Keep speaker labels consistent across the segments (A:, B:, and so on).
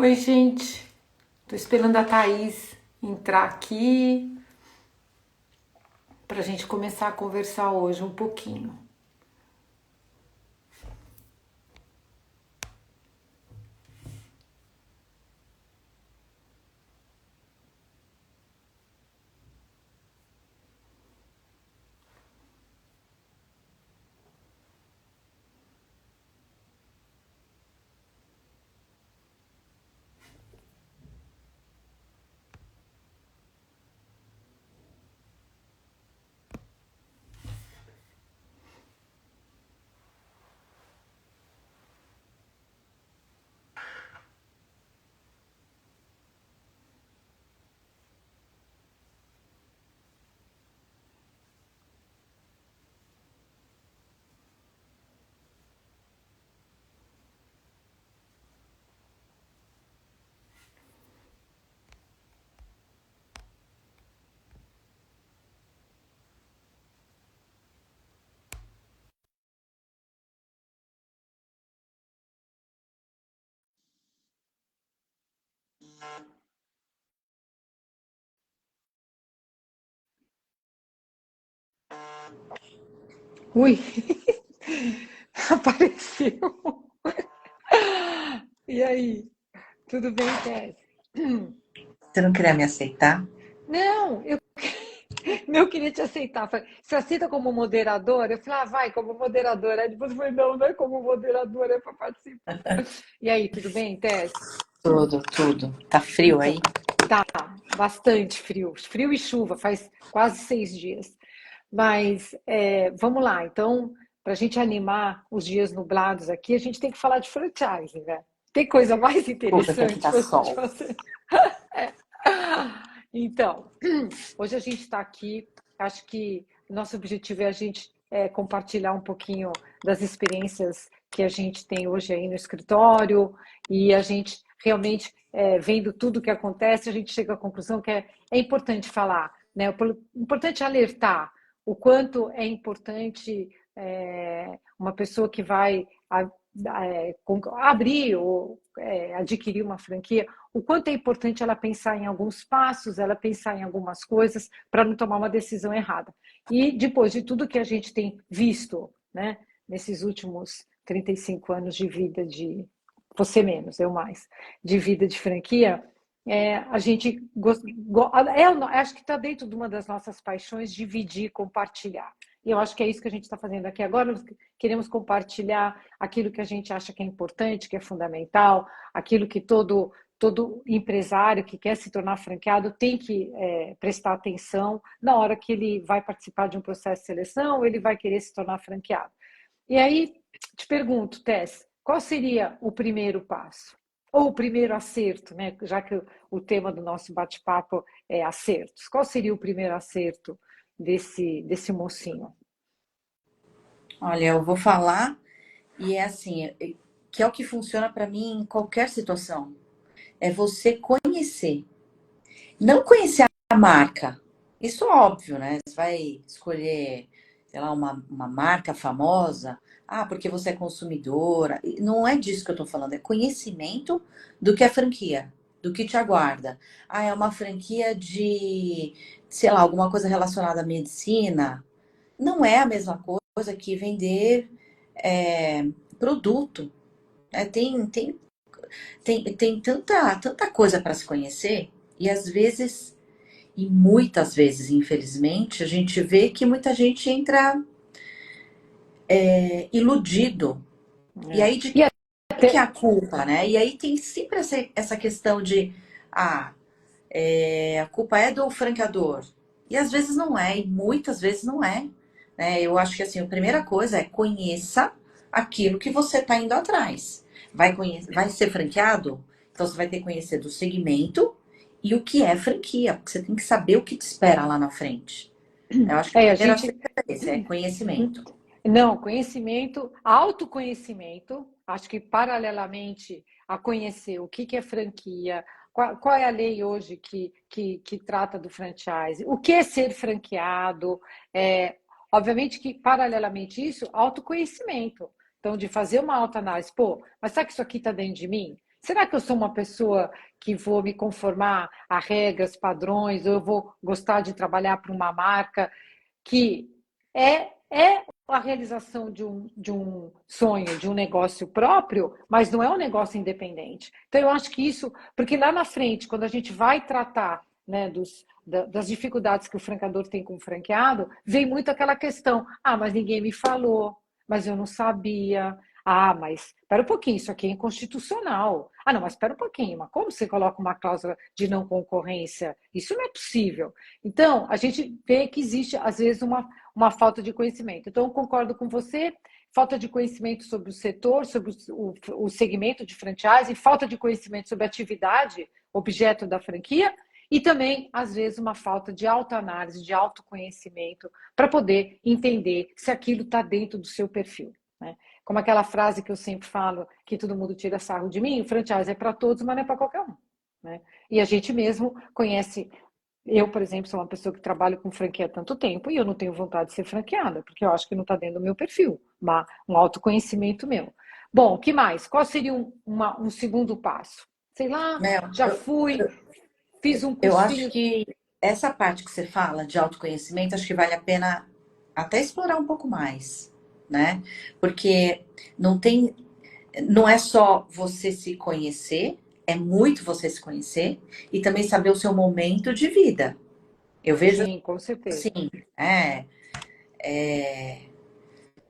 A: Oi, gente. Tô esperando a Thaís entrar aqui pra gente começar a conversar hoje um pouquinho. Ui, apareceu. E aí, tudo bem, Tess?
B: Você não queria me aceitar?
A: Não, eu queria te aceitar. Falei, você aceita como moderadora? Eu falei, vai, como moderadora. Aí depois eu falei, não é como moderadora, é para participar. E aí, tudo bem, Tess?
B: Tudo, tudo. Tá frio
A: Então,
B: aí?
A: tá bastante frio. Frio e chuva, faz quase 6 dias. Mas vamos lá, então, para a gente animar os dias nublados aqui, a gente tem que falar de franchising, né? Tem coisa mais
B: Desculpa que aqui
A: interessante
B: tá
A: para a gente
B: sol.
A: fazer? Então, hoje a gente está aqui, acho que nosso objetivo é a gente compartilhar um pouquinho das experiências que a gente tem hoje aí no escritório e a gente realmente, vendo tudo o que acontece, a gente chega à conclusão que é importante falar, né? É importante alertar o quanto é importante uma pessoa que vai abrir ou adquirir uma franquia, o quanto é importante ela pensar em alguns passos, ela pensar em algumas coisas para não tomar uma decisão errada. E depois de tudo que a gente tem visto, né, nesses últimos 35 anos de vida de você menos, eu mais, de vida de franquia, a gente acho que está dentro de uma das nossas paixões dividir, compartilhar. E eu acho que é isso que a gente está fazendo aqui agora. Nós queremos compartilhar aquilo que a gente acha que é importante, que é fundamental, aquilo que todo empresário que quer se tornar franqueado tem que prestar atenção na hora que ele vai participar de um processo de seleção, ele vai querer se tornar franqueado. E aí, te pergunto, Tess, qual seria o primeiro passo? Ou o primeiro acerto, né? Já que o tema do nosso bate-papo é acertos. Qual seria o primeiro acerto desse mocinho?
B: Olha, eu vou falar e é assim, que é o que funciona pra mim em qualquer situação. É você conhecer. Não conhecer a marca. Isso é óbvio, né? Você vai escolher, sei lá, uma marca famosa. Ah, porque você é consumidora. Não é disso que eu tô falando. É conhecimento do que é franquia, do que te aguarda. Ah, é uma franquia de, sei lá, alguma coisa relacionada à medicina. Não é a mesma coisa que vender é, produto. Né? Tem tanta coisa para se conhecer. E às vezes e muitas vezes, infelizmente, a gente vê que muita gente entra iludido. E
A: É.
B: aí, de
A: E
B: quem que é
A: até,
B: a culpa, né? E aí tem sempre essa questão de, ah, a culpa é do franqueador. E às vezes não é, e muitas vezes não é. Né? Eu acho que, assim, a primeira coisa é conheça aquilo que você está indo atrás. Vai ser franqueado? Então você vai ter que conhecer do segmento e o que é franquia, porque você tem que saber o que te espera lá na frente. Eu acho que o
A: a
B: primeiro
A: gente
B: acerto é esse, é conhecimento.
A: não, conhecimento, autoconhecimento, acho que paralelamente a conhecer o que é franquia, qual é a lei hoje que trata do franchise, o que é ser franqueado, é, obviamente que paralelamente isso, autoconhecimento. Então, de fazer uma autoanálise, pô, mas será que isso aqui está dentro de mim? Será que eu sou uma pessoa que vou me conformar a regras, padrões, ou eu vou gostar de trabalhar para uma marca que é a realização de um sonho, de um negócio próprio, mas não é um negócio independente. Então, eu acho que isso, porque lá na frente, quando a gente vai tratar, né, das dificuldades que o franqueador tem com o franqueado, vem muito aquela questão: ah, mas ninguém me falou, mas eu não sabia. Ah, mas espera um pouquinho, isso aqui é inconstitucional. Ah, não, mas espera um pouquinho, mas como você coloca uma cláusula de não concorrência? Isso não é possível. Então, a gente vê que existe, às vezes, uma falta de conhecimento. Então, eu concordo com você, falta de conhecimento sobre o setor, sobre o segmento de franchise, falta de conhecimento sobre a atividade, objeto da franquia, e também, às vezes, uma falta de autoanálise, de autoconhecimento, para poder entender se aquilo está dentro do seu perfil. Né? Como aquela frase que eu sempre falo, que todo mundo tira sarro de mim: o franchise é para todos, mas não é para qualquer um. Né? E a gente mesmo conhece. Eu, por exemplo, sou uma pessoa que trabalho com franquia há tanto tempo e eu não tenho vontade de ser franqueada, porque eu acho que não está dentro do meu perfil, um autoconhecimento meu. Bom, que mais? Qual seria um segundo passo? Sei lá,
B: Mel,
A: já fui, fiz um
B: eu acho
A: cursinho.
B: que essa parte que você fala de autoconhecimento, acho que vale a pena até explorar um pouco mais, né? Porque não tem, não é só você se conhecer, é muito você se conhecer e também saber o seu momento de vida. Eu vejo
A: Sim, com certeza.
B: assim,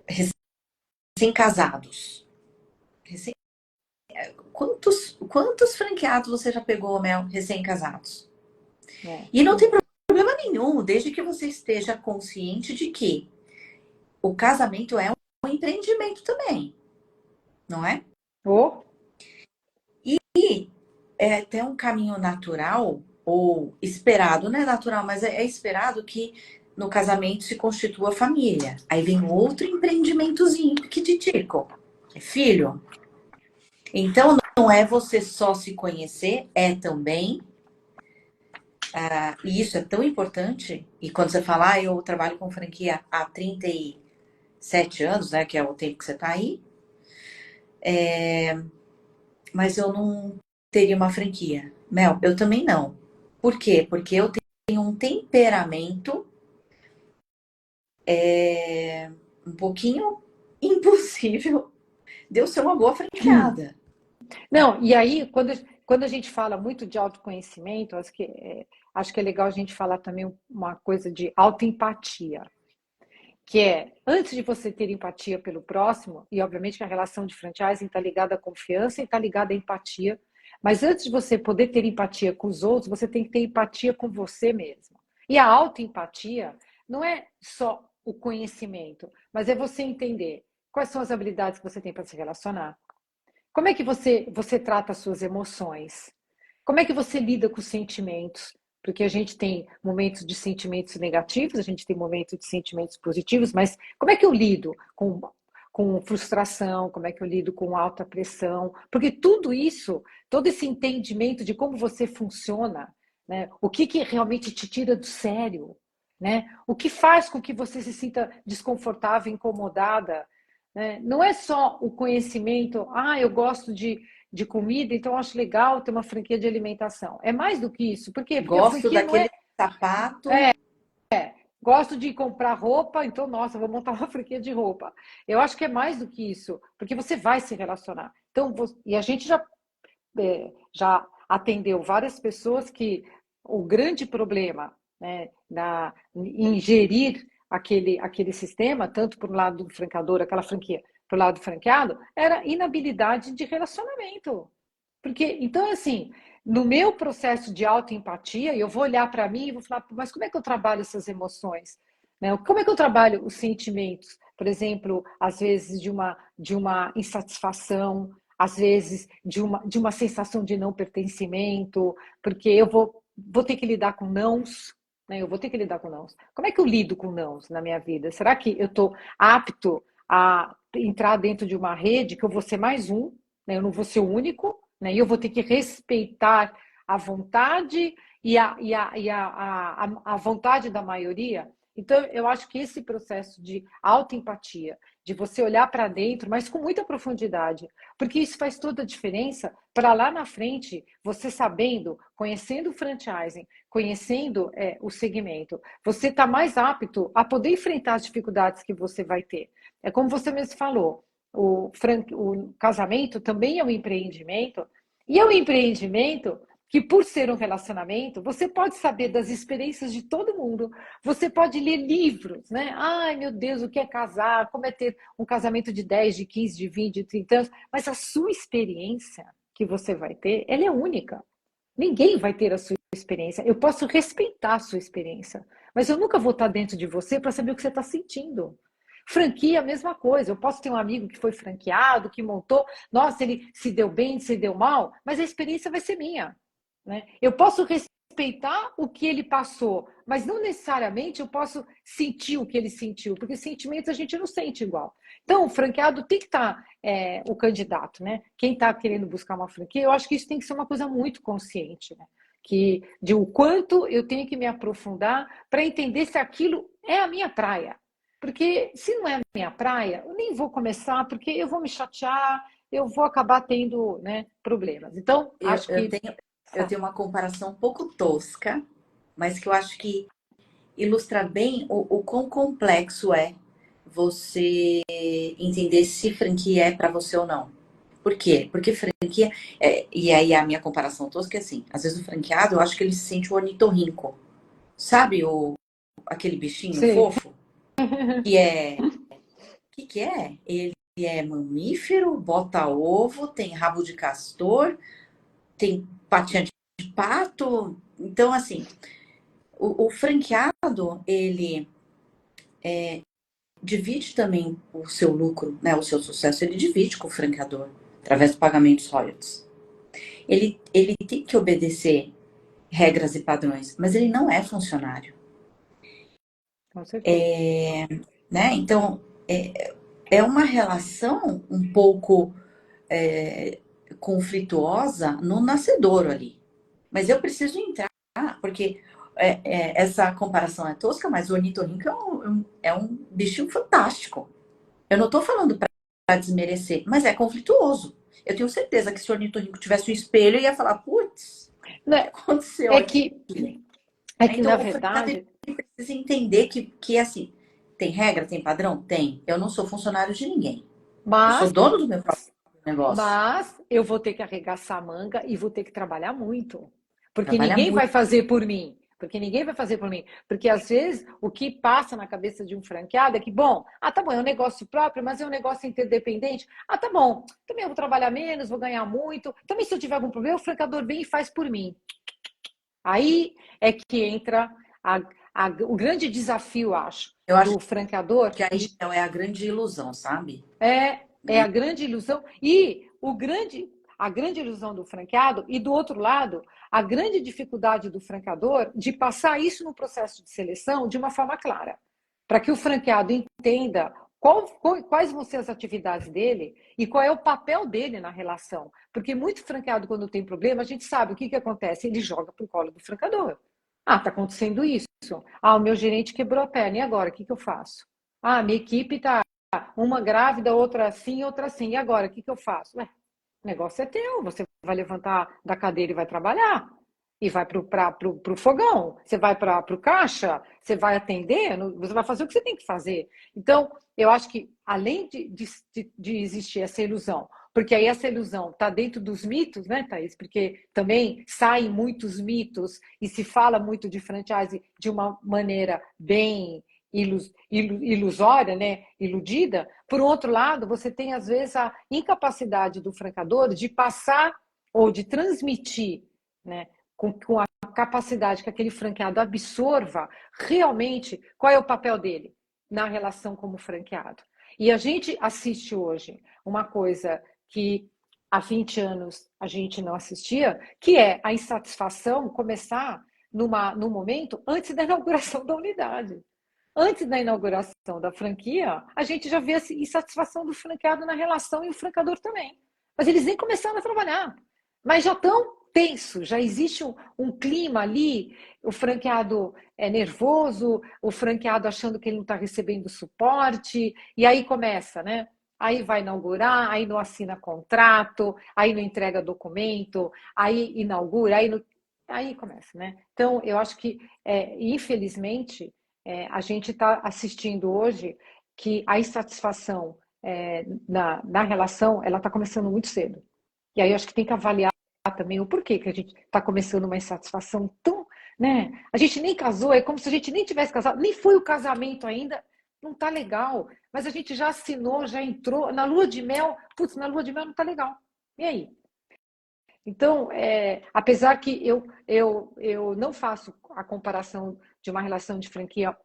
B: recém-casados. Recém... Quantos franqueados você já pegou, Mel, recém-casados?
A: É.
B: E não tem problema nenhum, desde que você esteja consciente de que o casamento é um empreendimento também, não é?
A: Oh,
B: E é até um caminho natural, ou esperado, não é natural, mas é esperado que no casamento se constitua a família. Aí vem outro empreendimentozinho que te tico. É filho. Então não é você só se conhecer, é também. E isso é tão importante. E quando você fala, eu trabalho com franquia há 37 anos, né? Que é o tempo que você está aí. Mas eu não teria uma franquia. Mel, eu também não. Por quê? Porque eu tenho um temperamento um pouquinho impossível de eu ser uma boa franqueada.
A: não, e aí, quando a gente fala muito de autoconhecimento, acho que é legal a gente falar também uma coisa de autoempatia, que é, antes de você ter empatia pelo próximo, e obviamente que a relação de franchising está ligada à confiança e está ligada à empatia, mas antes de você poder ter empatia com os outros, você tem que ter empatia com você mesmo. E a autoempatia não é só o conhecimento, mas é você entender quais são as habilidades que você tem para se relacionar. Como é que você trata as suas emoções? Como é que você lida com os sentimentos? Porque a gente tem momentos de sentimentos negativos, a gente tem momentos de sentimentos positivos, mas como é que eu lido com frustração? Como é que eu lido com alta pressão? Porque tudo isso, todo esse entendimento de como você funciona, né? O que realmente te tira do sério, né? O que faz com que você se sinta desconfortável, incomodada, né? Não é só o conhecimento, eu gosto de comida, então eu acho legal ter uma franquia de alimentação. É mais do que isso. Por quê? Porque a
B: Gosto
A: franquia não é
B: daquele sapato.
A: gosto de comprar roupa, então, nossa, vou montar uma franquia de roupa. Eu acho que é mais do que isso, porque você vai se relacionar. Então, e a gente já atendeu várias pessoas que o grande problema, né, em gerir aquele sistema, tanto para o lado do franqueador, aquela franquia, para o lado do franqueado, era inabilidade de relacionamento. Porque, então, assim, no meu processo de autoempatia, eu vou olhar para mim e vou falar, mas como é que eu trabalho essas emoções? Né? Como é que eu trabalho os sentimentos? Por exemplo, às vezes de uma insatisfação, às vezes de uma sensação de não pertencimento, porque eu vou ter que lidar com nãos, né? Eu vou ter que lidar com nãos. Como é que eu lido com nãos na minha vida? Será que eu estou apto a entrar dentro de uma rede que eu vou ser mais um, né? Eu não vou ser o único, né? E eu vou ter que respeitar a vontade e a vontade da maioria. Então, eu acho que esse processo de autoempatia, de você olhar para dentro, mas com muita profundidade, porque isso faz toda a diferença para lá na frente, você sabendo, conhecendo o franchising, conhecendo o segmento, você está mais apto a poder enfrentar as dificuldades que você vai ter. É como você mesmo falou, o casamento também é um empreendimento, e é um empreendimento que, por ser um relacionamento, você pode saber das experiências de todo mundo, você pode ler livros, né? Ai, meu Deus, o que é casar? Como é ter um casamento de 10, de 15, de 20, de 30 anos? Mas a sua experiência que você vai ter, ela é única. Ninguém vai ter a sua experiência. Eu posso respeitar a sua experiência, mas eu nunca vou estar dentro de você para saber o que você está sentindo. Franquia, a mesma coisa. Eu posso ter um amigo que foi franqueado, que montou, nossa, ele se deu bem, se deu mal, mas a experiência vai ser minha. Né? Eu posso respeitar o que ele passou, mas não necessariamente eu posso sentir o que ele sentiu, porque sentimentos a gente não sente igual. Então, o franqueado tem que estar, o candidato, né? Quem está querendo buscar uma franquia, eu acho que isso tem que ser uma coisa muito consciente, né? De o quanto eu tenho que me aprofundar para entender se aquilo é a minha praia. Porque se não é a minha praia, eu nem vou começar, porque eu vou me chatear, eu vou acabar tendo, né, problemas. Então,
B: Eu,
A: acho
B: eu
A: que
B: tenho, eu tenho uma comparação um pouco tosca, mas que eu acho que ilustra bem o quão complexo é você entender se franquia é para você ou não. Por quê? Porque franquia. E aí a minha comparação tosca é assim: às vezes o franqueado, eu acho que ele se sente o ornitorrinco. Sabe aquele bichinho
A: sim.
B: fofo? Que é. O que é? Ele é mamífero, bota ovo, tem rabo de castor, tem patinha de pato. Então, assim, o franqueado, ele divide também o seu lucro, né, o seu sucesso, ele divide com o franqueador, através do pagamento dos royalties. Ele tem que obedecer regras e padrões, mas ele não é funcionário.
A: Com certeza.
B: Né? Então, é uma relação um pouco conflituosa no nascedouro ali. Mas eu preciso entrar, porque essa comparação é tosca, mas o ornitorrinco é um bichinho fantástico. Eu não estou falando para desmerecer, mas é conflituoso. Eu tenho certeza que se o ornitorrinco tivesse um espelho, ia falar, putz, o que
A: Né?
B: aconteceu
A: É
B: aqui?
A: que, é que na
B: Então, o franqueado
A: verdade,
B: precisa entender que assim, tem regra, tem padrão? Tem. Eu não sou funcionário de ninguém. Eu sou
A: mas,
B: dono do meu próprio negócio.
A: mas eu vou ter que arregaçar a manga e vou ter que trabalhar muito. Porque
B: Trabalha
A: ninguém vai
B: muito.
A: fazer por mim. Porque ninguém vai fazer por mim. Porque às vezes o que passa na cabeça de um franqueado é que, bom, tá bom, é um negócio próprio, mas é um negócio interdependente. Tá bom, também eu vou trabalhar menos, vou ganhar muito. Também se eu tiver algum problema, o franqueador vem e faz por mim. Aí é que entra o grande desafio, acho,
B: Eu acho
A: do franqueador
B: que aí então, é a grande ilusão, sabe?
A: é a grande ilusão e a grande ilusão do franqueado e do outro lado, a grande dificuldade do franqueador de passar isso no processo de seleção de uma forma clara, para que o franqueado entenda quais vão ser as atividades dele e qual é o papel dele na relação. Porque muito franqueado, quando tem problema, a gente sabe o que acontece, ele joga para o colo do franqueador. Está acontecendo isso. O meu gerente quebrou a perna, e agora? O que eu faço? Minha equipe está uma grávida, outra assim, outra assim. E agora, o que eu faço? Ué, o negócio é teu, você vai levantar da cadeira e vai trabalhar. E vai para o fogão, você vai para o caixa, você vai atender, você vai fazer o que você tem que fazer. Então, eu acho que, além de existir essa ilusão, porque aí essa ilusão está dentro dos mitos, né, Thaís? Porque também saem muitos mitos e se fala muito de franchise de uma maneira bem ilusória, né, iludida. Por outro lado, você tem, às vezes, a incapacidade do francador de passar ou de transmitir, né, com a capacidade que aquele franqueado absorva realmente qual é o papel dele na relação como franqueado. E a gente assiste hoje uma coisa que há 20 anos a gente não assistia, que é a insatisfação começar num momento antes da inauguração da unidade. Antes da inauguração da franquia, a gente já vê a insatisfação do franqueado na relação e o franqueador também. Mas eles nem começaram a trabalhar. Mas já estão tenso, já existe um clima ali, o franqueado é nervoso, o franqueado achando que ele não está recebendo suporte, e aí começa, né? Aí vai inaugurar, aí não assina contrato, aí não entrega documento, aí inaugura, aí começa, né? Então, eu acho que, infelizmente, a gente está assistindo hoje que a insatisfação na relação, ela está começando muito cedo. E aí eu acho que tem que avaliar também o porquê que a gente está começando uma insatisfação tão, né? A gente nem casou, é como se a gente nem tivesse casado, nem foi o casamento ainda, não tá legal, mas a gente já assinou, já entrou na lua de mel, putz, na lua de mel não tá legal. E aí? Então, apesar que eu não faço a comparação de uma relação de franquia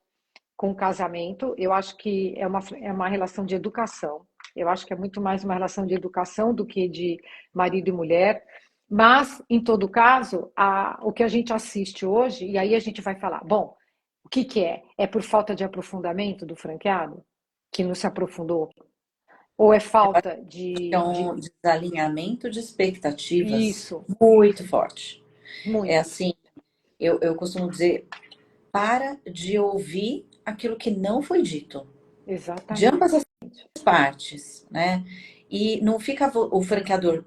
A: com casamento, eu acho que é uma relação de educação. Eu acho que é muito mais uma relação de educação do que de marido e mulher. Mas, em todo caso, o que a gente assiste hoje, e aí a gente vai falar, bom, o que, que é? É por falta de aprofundamento do franqueado? Que não se aprofundou? Ou é
B: Eu acho
A: falta
B: que é
A: de
B: um desalinhamento de expectativas
A: isso,
B: muito forte. É
A: muito,
B: assim, eu costumo dizer, para de ouvir aquilo que não foi dito. De
A: exatamente.
B: ambas as partes, né? E não fica o franqueador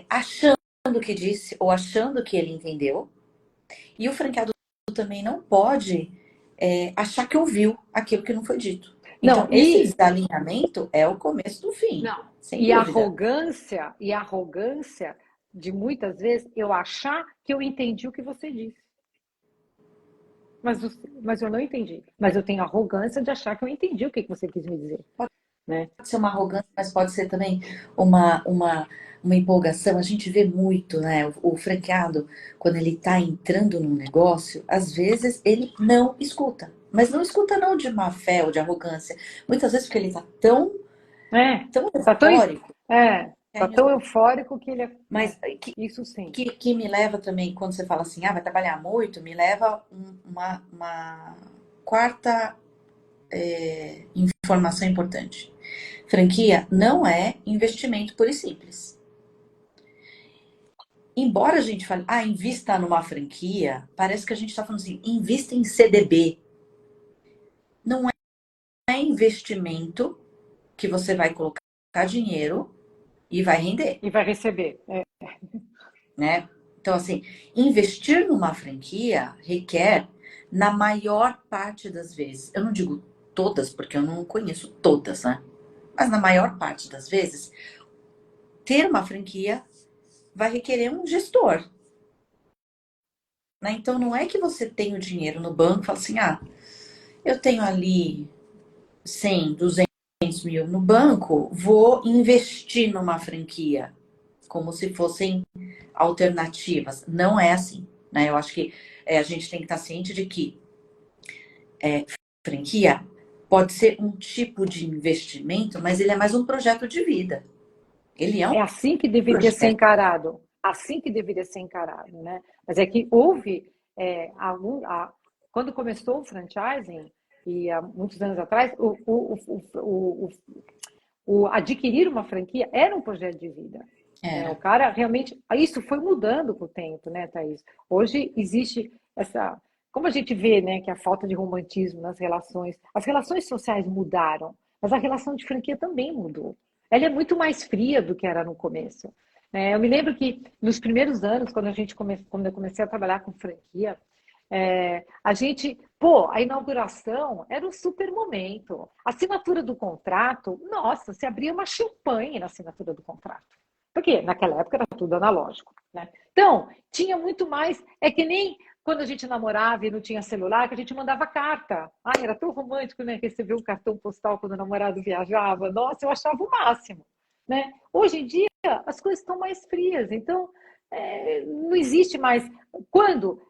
B: achando que disse ou achando que ele entendeu. E o franqueado também não pode achar que ouviu aquilo que não foi dito. Então,
A: Não,
B: esse desalinhamento é o começo do fim,
A: não.
B: sem dúvida.
A: E arrogância de muitas vezes eu achar que eu entendi o que você disse. Mas, mas eu não entendi. Mas eu tenho arrogância de achar que eu entendi o que você quis me dizer, né?
B: Pode ser uma arrogância, mas pode ser também uma empolgação. A gente vê muito, né? O franqueado, quando ele está entrando num negócio, às vezes ele não escuta. Mas não escuta não de má fé ou de arrogância. Muitas vezes porque ele está
A: É,
B: tão
A: tá tão,
B: eufórico.
A: tá tão eufórico que ele
B: Mas
A: isso sim.
B: que me leva também, quando você fala assim, vai trabalhar muito, me leva uma quarta informação importante. Franquia não é investimento puro e simples. Embora a gente fale, invista numa franquia, parece que a gente está falando assim, invista em CDB. Não é investimento que você vai colocar dinheiro e vai render,
A: E vai receber.
B: né? Então, assim, investir numa franquia requer, na maior parte das vezes, eu não digo todas, porque eu não conheço todas, né? Mas na maior parte das vezes, ter uma franquia vai requerer um gestor, né? Então, não é que você tem o dinheiro no banco e fala assim, eu tenho ali 100, 200 mil no banco, vou investir numa franquia, como se fossem alternativas. Não é assim, né? Eu acho que a gente tem que estar ciente de que franquia pode ser um tipo de investimento, mas ele é mais um projeto de vida. Ele é um
A: É assim que deveria ser
B: projeto.
A: encarado. Assim que deveria ser encarado, né? Mas é que houve quando começou o franchising e há muitos anos atrás, o adquirir uma franquia era um projeto de vida. Né? O
B: Era.
A: cara realmente. Isso foi mudando com o tempo, né, Thaís? Hoje existe essa. Como a gente vê, né, que a falta de romantismo nas relações. As relações sociais mudaram, mas a relação de franquia também mudou. Ela é muito mais fria do que era no começo. Eu me lembro que nos primeiros anos, quando eu comecei a trabalhar com franquia, a inauguração era um super momento. A assinatura do contrato, nossa, se abria uma champanhe na assinatura do contrato. Porque naquela época era tudo analógico, né? Então, tinha muito mais. É que nem quando a gente namorava e não tinha celular, que a gente mandava carta. Era tão romântico, né? Receber um cartão postal quando o namorado viajava. Nossa, eu achava o máximo, né? Hoje em dia, as coisas estão mais frias. Então, não existe mais. Quando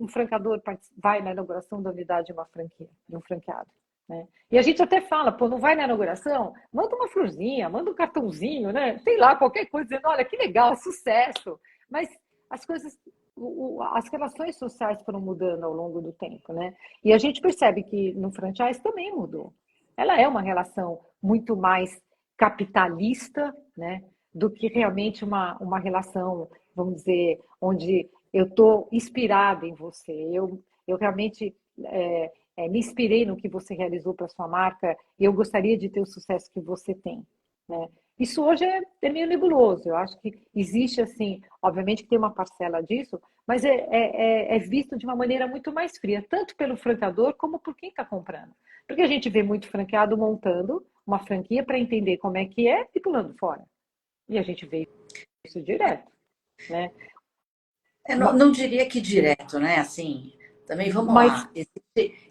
A: um franqueador vai na inauguração da unidade de uma franquia, de um franqueado, né? E a gente até fala, pô, não vai na inauguração? Manda uma florzinha, manda um cartãozinho, né? Sei lá, qualquer coisa, dizendo, olha, que legal, sucesso. Mas as coisas, as relações sociais foram mudando ao longo do tempo, né? E a gente percebe que no franchise também mudou. Ela é uma relação muito mais capitalista, né? do que realmente uma relação, vamos dizer, onde eu estou inspirada em você. Eu realmente me inspirei no que você realizou para sua marca e eu gostaria de ter o sucesso que você tem, né? Isso hoje é meio nebuloso. Eu acho que existe, assim, obviamente que tem uma parcela disso, mas é visto de uma maneira muito mais fria, tanto pelo franqueador como por quem está comprando. Porque a gente vê muito franqueado montando uma franquia para entender como é que é e pulando fora. E a gente vê isso direto, né?
B: Não, não diria que direto, né? Assim, também vamos
A: Mas
B: lá.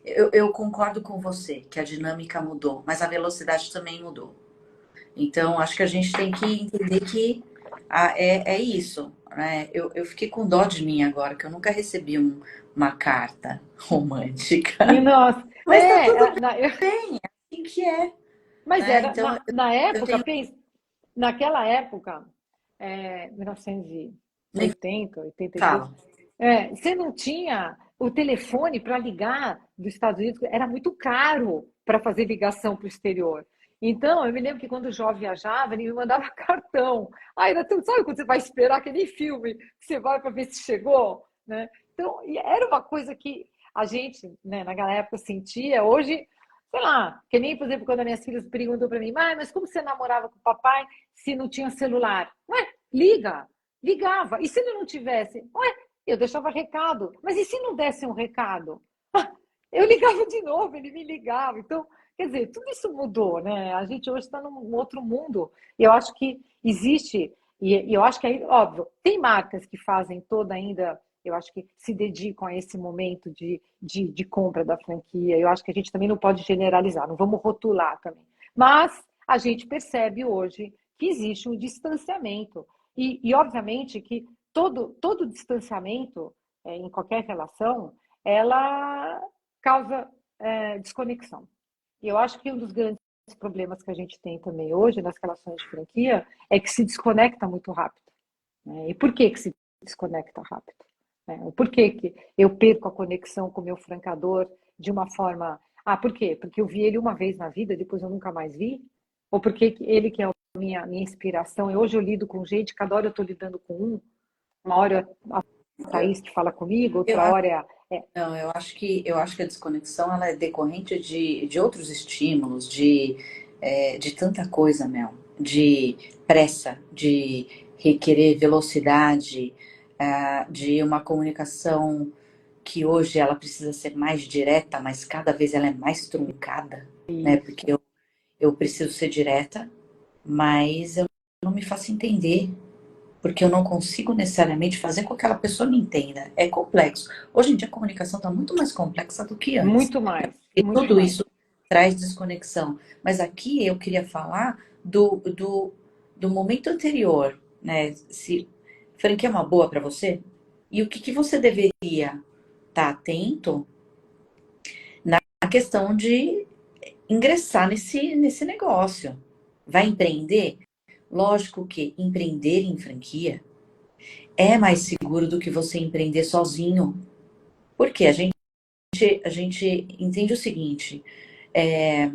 B: Eu concordo com você que a dinâmica mudou, mas a velocidade também mudou. Então, acho que a gente tem que entender que é isso, né? Eu fiquei com dó de mim agora, que eu nunca recebi uma carta
A: e
B: romântica.
A: nós,
B: Mas tá tudo
A: eu,
B: bem, é assim que é,
A: mas
B: né?
A: era
B: Então,
A: na
B: eu
A: época,
B: tenho.
A: pensa, naquela época, 1980,
B: Nem
A: 82,
B: falo.
A: você não tinha o telefone para ligar dos Estados Unidos, era muito caro para fazer ligação para o exterior. Então, eu me lembro que quando o jovem viajava, ele me mandava cartão. Aí era tudo, sabe quando você vai esperar aquele filme, que você vai para ver se chegou, né? Então, e era uma coisa que a gente, né, naquela época sentia. Hoje, sei lá, que nem, por exemplo, quando as minhas filhas perguntam para mim, mãe, mas como você namorava com o papai se não tinha celular? Ué, liga, ligava. E se ele não tivesse? Ué, eu deixava recado. Mas e se não desse um recado? Eu ligava de novo, ele me ligava. Então, quer dizer, tudo isso mudou, né? A gente hoje está num outro mundo. E eu acho que existe, e eu acho que aí, óbvio, tem marcas que fazem toda ainda, eu acho que se dedicam a esse momento de compra da franquia. Eu acho que a gente também não pode generalizar, não vamos rotular também. Mas a gente percebe hoje que existe um distanciamento. Obviamente, que todo distanciamento em qualquer relação, ela causa desconexão. E eu acho que um dos grandes problemas que a gente tem também hoje nas relações de franquia é que se desconecta muito rápido, né? E por que que se desconecta rápido? Por que que eu perco a conexão com o meu francador de uma forma... Ah, por quê? Porque eu vi ele uma vez na vida, depois eu nunca mais vi? Ou porque ele que é a minha inspiração, e hoje eu lido com gente, cada hora eu estou lidando com uma hora a
B: Eu,
A: Thaís que fala comigo,
B: eu
A: outra hora
B: Não, eu acho que a desconexão ela é decorrente de outros estímulos, de tanta coisa, Mel, de pressa, de requerer velocidade, de uma comunicação que hoje ela precisa ser mais direta, mas cada vez ela é mais truncada, né? Porque
A: isso.
B: eu preciso ser direta, mas eu não me faço entender porque eu não consigo necessariamente fazer com que aquela pessoa me entenda. É complexo. Hoje em dia a comunicação está muito mais complexa do que antes.
A: Muito mais,
B: E
A: muito
B: tudo
A: mais.
B: isso traz desconexão. Mas aqui eu queria falar do momento anterior, né? Se franquia é uma boa para você, e o que você deveria estar atento na questão de ingressar nesse negócio. Vai empreender? Lógico que empreender em franquia é mais seguro do que você empreender sozinho. Porque a gente entende o seguinte: é,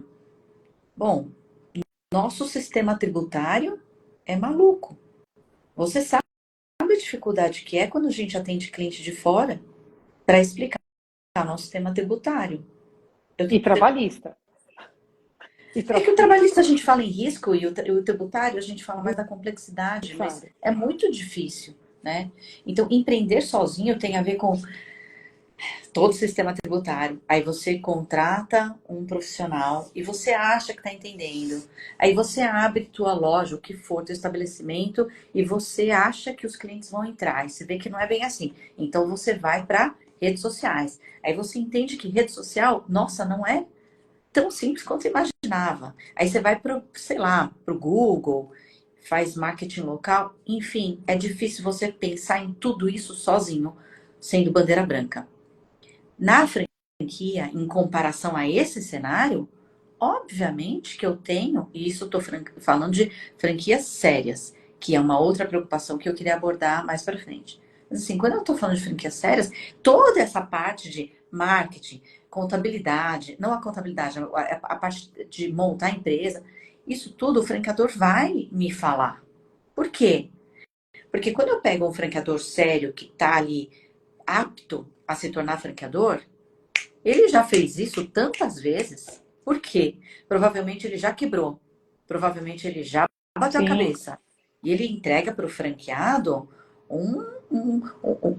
B: bom, nosso sistema tributário é maluco. Você sabe a dificuldade que é quando a gente atende cliente de fora para explicar nosso sistema tributário. Eu
A: E
B: tenho
A: trabalhista. E
B: É que o
A: trabalhista,
B: trabalhista a gente fala em risco e o tributário a gente fala mais da complexidade, mas
A: sabe?
B: é muito difícil, né? Então, empreender sozinho tem a ver com todo o sistema tributário. Aí você contrata um profissional e você acha que está entendendo. Aí você abre tua loja, o que for, teu estabelecimento, e você acha que os clientes vão entrar. E você vê que não é bem assim. Então você vai para redes sociais. Aí você entende que rede social, nossa, não é tão simples quanto você imaginava. Aí você vai para, sei lá, para o Google, faz marketing local. Enfim, é difícil você pensar em tudo isso sozinho, sendo bandeira branca. Na franquia, em comparação a esse cenário, obviamente que eu tenho, e isso eu estou falando de franquias sérias, que é uma outra preocupação que eu queria abordar mais para frente. Mas assim, quando eu estou falando de franquias sérias, toda essa parte de marketing, contabilidade, não a contabilidade, a parte de montar a empresa, isso tudo o franqueador vai me falar. Por quê? Porque quando eu pego um franqueador sério que está ali apto a se tornar franqueador, ele já fez isso tantas vezes. Por quê? Provavelmente ele já quebrou. Provavelmente ele já bateu a
A: Sim.
B: cabeça. E ele entrega para o franqueado um, um, um,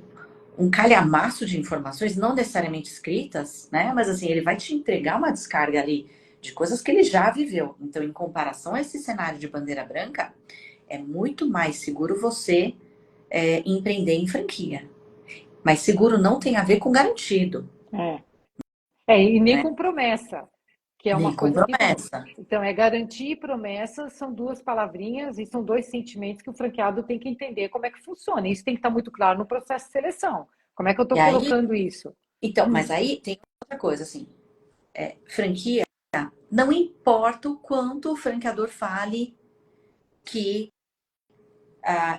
B: um calhamaço de informações, não necessariamente escritas, né? Mas assim, ele vai te entregar uma descarga ali de coisas que ele já viveu. Então, em comparação a esse cenário de bandeira branca, é muito mais seguro você empreender em franquia. Mas seguro não tem a ver com garantido,
A: É. E nem
B: né?
A: com promessa, que é
B: Nem
A: uma
B: com
A: coisa que também.
B: promessa.
A: Então, garantir e promessa são duas palavrinhas e são dois sentimentos que o franqueado tem que entender como é que funciona. Isso tem que estar muito claro no processo de seleção. Como é que eu estou
B: E aí,
A: colocando isso?
B: então, mas aí tem outra coisa, assim, franquia, não importa o quanto o franqueador fale que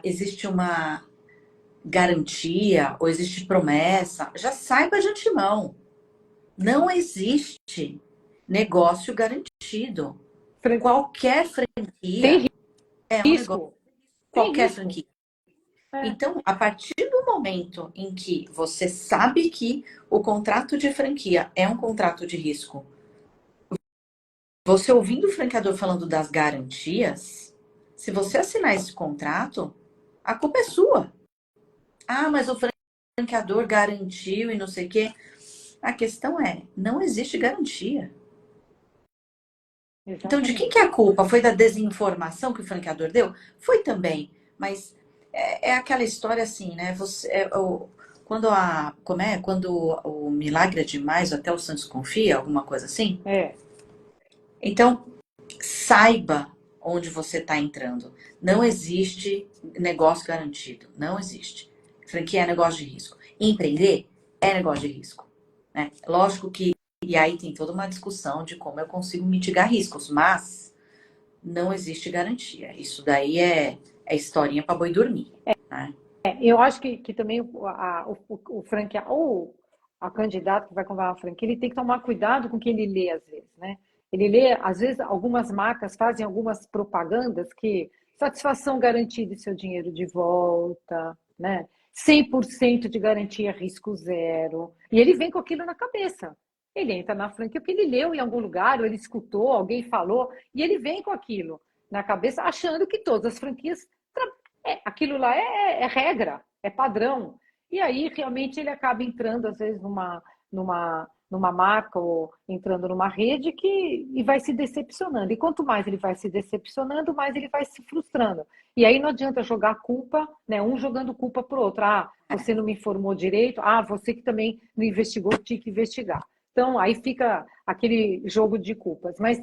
B: existe uma garantia ou existe promessa, já saiba de antemão. Não existe negócio garantido.
A: Fran-
B: Qualquer
A: Tem
B: franquia é um negócio,
A: risco? Tem
B: qualquer
A: risco.
B: franquia.
A: É,
B: Então, a partir do momento em que você sabe que o contrato de franquia é um contrato de risco, você ouvindo o franqueador falando das garantias, se você assinar esse contrato, a culpa é sua. Ah, mas o franqueador garantiu e não sei o quê. A questão é, não existe garantia. Então, de quem que
A: exatamente.
B: é a culpa? Foi da desinformação que o franqueador deu? Foi também, mas é aquela história assim, né? Quando o milagre é demais, até o santo confia, alguma coisa assim.
A: É,
B: Então, saiba onde você está entrando. Não existe negócio garantido. Não existe. Franquia é negócio de risco. Empreender é negócio de risco. Né? Lógico que. E aí tem toda uma discussão de como eu consigo mitigar riscos, mas não existe garantia. Isso daí é historinha para boi dormir. Né?
A: eu acho que também o franqueado, ou a candidato que vai comprar uma franquia, ele tem que tomar cuidado com o que ele lê às vezes, né? Ele lê, às vezes, algumas marcas fazem algumas propagandas que satisfação garantida e seu dinheiro de volta, né? 100% de garantia, risco zero. E ele vem com aquilo na cabeça. Ele entra na franquia porque ele leu em algum lugar, ou ele escutou, alguém falou, e ele vem com aquilo na cabeça, achando que todas as franquias aquilo lá é regra, é padrão. E aí, realmente, ele acaba entrando, às vezes, numa marca ou entrando numa rede e vai se decepcionando. E quanto mais ele vai se decepcionando, mais ele vai se frustrando. E aí não adianta jogar culpa, né? Um jogando culpa para o outro. Ah, você não me informou direito. Ah, você que também não investigou, tinha que investigar. Então, aí fica aquele jogo de culpas. Mas